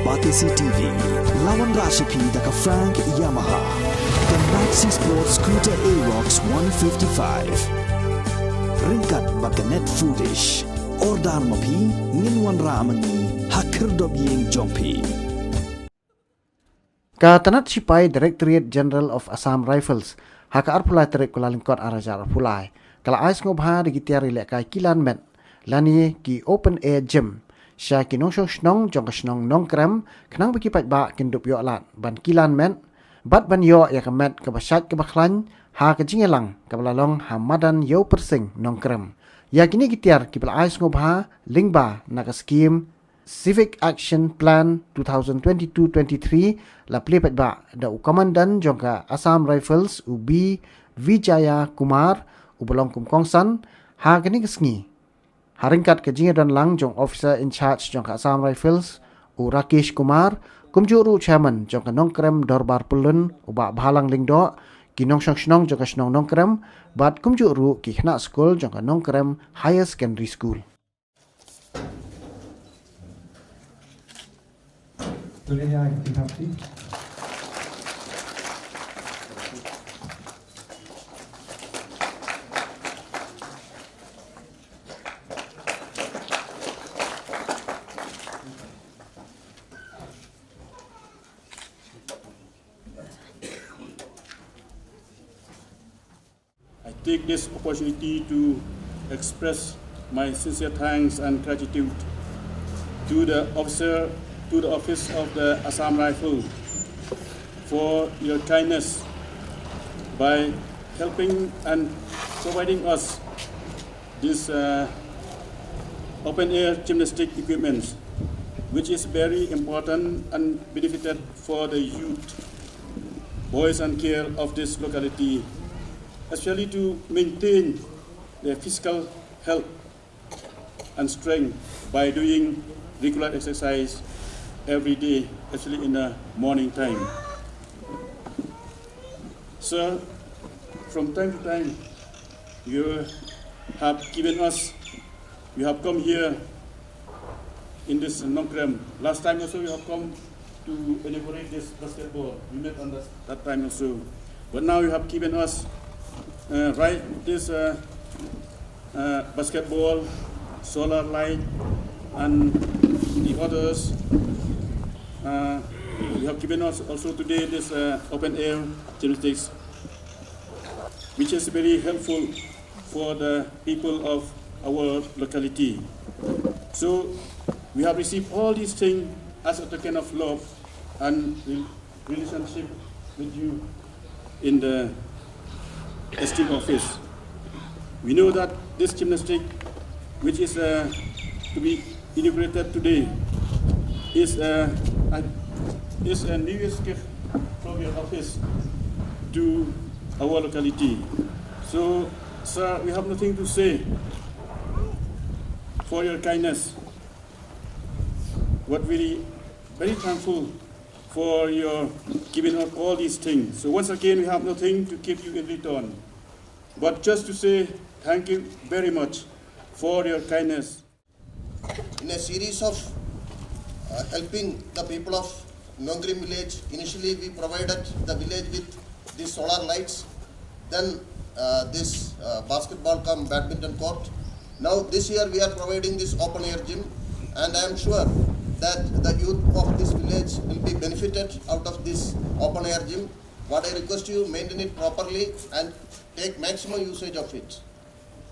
Batisi TV, lawan Rashipi daka Frank Yamaha, the Maxi Sports Scooter Aerox 155. Ringkat bakanet foodish, ordar mapi, nginwan ramani, hakir dobyeng jompi. Tnat Shipai Directorate General of Assam Rifles haka arpulai terik kulalingkot arajar arpulai kala ais ngobha di Tiar lekai Kilan met lani ki open air gym sya ki Shnong jong Shnong Nongkrem kenang bagi pat ba kindup yo alat ban Kilan met bat ban yo ya kemet ke basat ke bakhlan ha ke jingelang ke balalong hamadan yo persing Nongkrem ya kini ki Tiar ki bala ais ngobha lingba nak skim Civic Action Plan 2022-23 la plepat ba da komandan jongka Assam Rifles ubi Vijaya Kumar ubolong kum kongsan ha kini kesngi haringkat ke jinga dan lang jong officer in charge jongka Assam Rifles u Rakesh Kumar kumjuru chairman jongka Nongkrem Dorbar Pulun uba bhalang lingdo ki Shnong jongka Shnong Nongkrem bat kumjuru ki khna school jongka Nongkrem Higher Secondary School. I take this opportunity to express my sincere thanks and gratitude to the office of the Assam Rifle for your kindness by helping and providing us this open-air gymnastic equipment, which is very important and benefited for the youth, boys and girls of this locality, especially to maintain their physical health and strength by doing regular exercise every day, especially in the morning time. Sir, from time to time, you have come here in this Nongkrem. Last time also you have come to inaugurate this basketball. We met on that time also. But now you have given us this basketball, solar light, and the others. You have given us also today this open air gymnastics, which is very helpful for the people of our locality. So we have received all these things as a token of love and relationship with you in the esteemed office. We know that this gymnastic, which is to be inaugurated today, is a New Year's gift from your office to our locality. So, sir, we have nothing to say for your kindness, but very thankful for your giving up all these things. So once again, we have nothing to give you in return, but just to say thank you very much for your kindness. In a series of helping the people of Nongkrem village, initially we provided the village with these solar lights, then this basketball cum badminton court. Now this year we are providing this open air gym, and I am sure that the youth of this village will be benefited out of this open air gym. What I request you, maintain it properly and take maximum usage of it.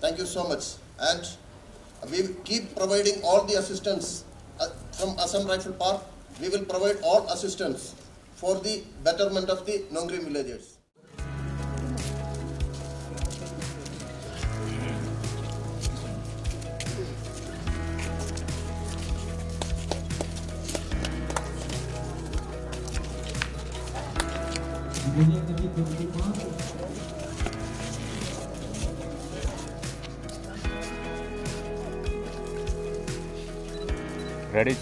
Thank you so much. And we keep providing all the assistance from Assam Rifle Park. We will provide all assistance for the betterment of the Nongkrem villagers. Ready?